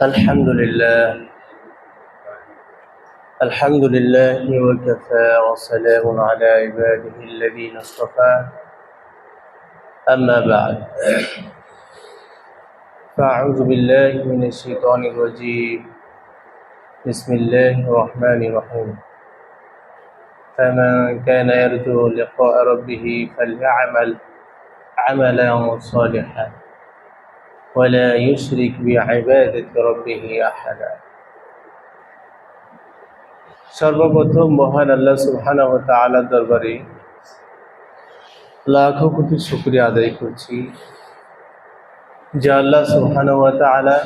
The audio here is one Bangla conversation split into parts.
الحمد لله الحمد لله وكفى وسلام على عباده الذين اصطفى أما بعد فأعوذ بالله من الشيطان الرجيم بسم الله الرحمن الرحيم فمن كان يرجو لقاء ربه فليعمل عملا صالحا ولا يشرك بعبادة ربه أحدا সর্বপ্রথম মহান আল্লাহ সুবহানাহু ওয়া তাআলার দরবারে লাখো কোটি শুকরিয়া আদায় করছি যে আল্লাহ সুবহানাহু ওয়া তাআলা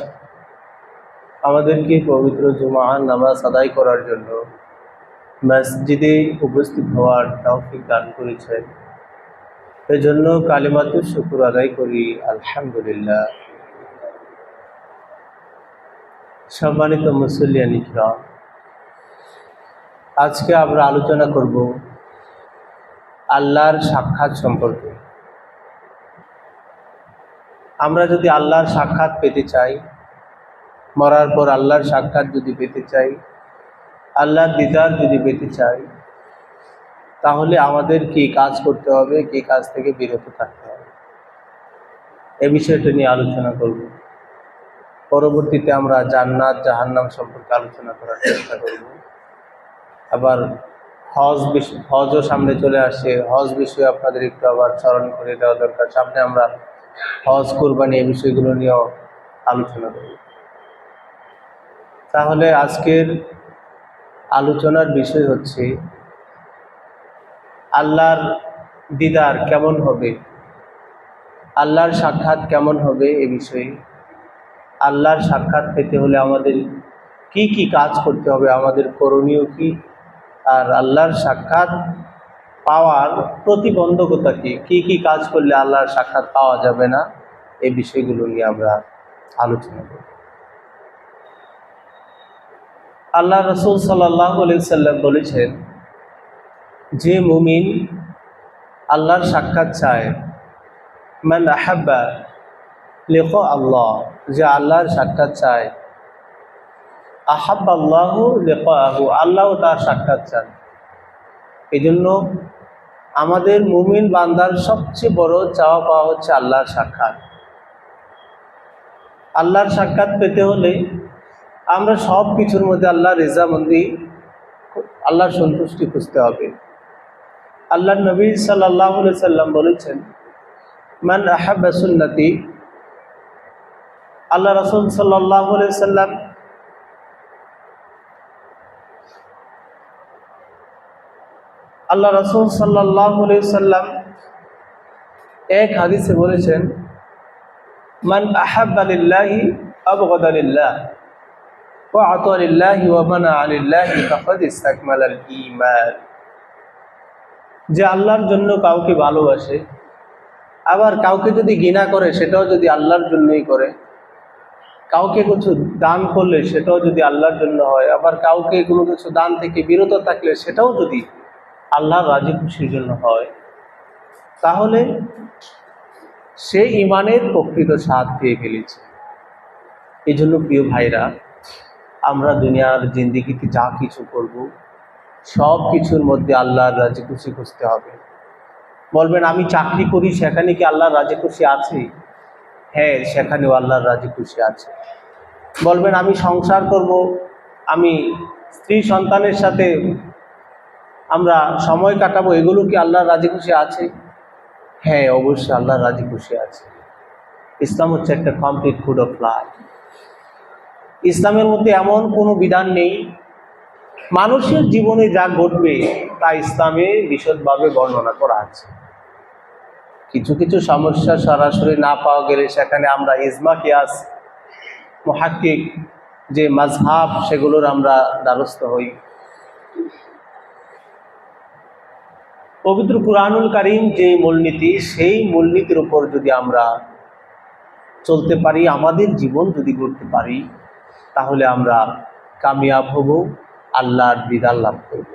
আমাদেরকে পবিত্র জুমার নামাজ আদায় করার জন্য মসজিদে উপস্থিত হওয়ার তৌফিক দান করেছেন। এজন্য কালিমাতুশ শুকর আদায় করি আলহামদুলিল্লাহ। সম্মানিত মুসল্লিয়ান ইকরাম, আজকে আমরা আলোচনা করব আল্লাহর সাক্ষাৎ সম্পর্কে। আমরা যদি আল্লাহর সাক্ষাৎ পেতে চাই, মরার পর আল্লাহর সাক্ষাৎ যদি পেতে চাই, আল্লাহর দিদার যদি পেতে চাই, তাহলে আমাদের কি কাজ করতে হবে, কি কাজ থেকে বিরত থাকতে হবে, এ বিষয়টা নিয়ে আলোচনা করব। পরবর্তীতে আমরা জান্নাত জাহান্নাম সম্পর্কে আলোচনা করার চেষ্টা করব। আবার হজও সামনে চলে আসছে, হজ বিষয়ে আপনাদের একটু আবার স্মরণ করে দেওয়া দরকার। সামনে আমরা হজ কুরবানি এই বিষয়গুলো নিয়েও আলোচনা করব। তাহলে আজকের আলোচনার বিষয় হচ্ছে আল্লাহর দিদার কেমন হবে, আল্লাহর সাক্ষাৎ কেমন হবে এ বিষয়ে। আল্লাহর সাক্ষাৎ পেতে হলে আমাদের কি কি কাজ করতে হবে, আমাদের করণীয় কি, আর আল্লাহর সাক্ষাৎ পাওয়ার প্রতিবন্ধকতা কি কি কাজ করলে আল্লাহর সাক্ষাৎ পাওয়া যাবে না, এই বিষয়গুলো নিয়ে আমরা আলোচনা করব। আল্লাহ রাসূল সাল্লাল্লাহু আলাইহি সাল্লাম বলেছেন, যে মুমিন আল্লাহর সাক্ষাৎ চায়, মান আহাব্বা লিকা আল্লাহ, যে আল্লাহর সাক্ষাৎ চায়, আহাব্বাল্লাহু লিকাহু, আল্লাহও তার সাক্ষাৎ চান। এই জন্য আমাদের মুমিন বান্দার সবচেয়ে বড় চাওয়া পাওয়া হচ্ছে আল্লাহর সাক্ষাৎ। আল্লাহর সাক্ষাৎ পেতে হলে আমরা সব কিছুর মধ্যে আল্লাহর রিজামন্দি, আল্লাহর সন্তুষ্টি খুঁজতে হবে। আল্লাহর নবী সাল্লাল্লাহু আলাইহি সাল্লাম বলেছেন, মান আহাব্বা সুন্নতি, আল্লাহ রাসূল সাল্লাল্লাহু আলাইহি সাল্লাম আল্লাহ রাসূল সাল্লাল্লাহু আলাইহি সাল্লাম এক হাদিসে বলেছেন, মান আহাব্বা লিল্লাহি আবগাদা লিল্লাহ ওয়া আতা লিল্লাহি ওয়া মানা লিল্লাহি ফাকাদ ইসতাকমালাল ঈমান। যে আল্লাহর জন্য কাউকে ভালোবাসে, আবার কাউকে যদি ঘৃণা করে সেটাও যদি আল্লাহর জন্যই করে, কাউকে কিছু দান করলে সেটাও যদি আল্লাহর জন্য হয়, আবার কাউকে কোনো কিছু দান থেকে বিরত থাকলে সেটাও যদি আল্লাহর রাজি খুশির জন্য হয়, তাহলে সে ঈমানের প্রকৃত স্বাদ পেয়ে ফেলেছে। এই জন্য প্রিয় ভাইরা, আমরা দুনিয়ার জিন্দেগিতে যা কিছু করব, সব কিছুর মধ্যে আল্লাহর রাজি খুশি খুঁজতে হবে। বলবেন, আমি চাকরি করি, সেখানে কি আল্লাহর রাজি খুশি আছে? হ্যাঁ, সেখানেও আল্লাহর রাজি খুশি আছে। বলবেন, আমি সংসার করব, আমি স্ত্রী সন্তানের সাথে আমরা সময় কাটাবো, এগুলো কি আল্লাহর রাজি খুশি আছে? হ্যাঁ, অবশ্যই আল্লাহর রাজি খুশি আছে। ইসলাম হচ্ছে একটা কমপ্লিট কোড অফ লাইফ। ইসলামের মধ্যে এমন কোনো বিধান নেই, মানুষের জীবনে যা ঘটবে তা ইসলামে বিশদভাবে বর্ণনা করা আছে। কিছু কিছু সমস্যা সরাসরি না পাওয়া গেলে সেখানে আমরা ইজমা, কিয়াস, মুহাক্কিক যে মাযহাব, সেগুলোর আমরা দ্বারস্থ হই। পবিত্র কুরআনুল কারীম যে মূলনীতি, সেই মূলনীতির উপর যদি আমরা চলতে পারি, আমাদের জীবন যদি গড়তে পারি, তাহলে আমরা কামিয়াব হব, আল্লাহর দিদার লাভ করব।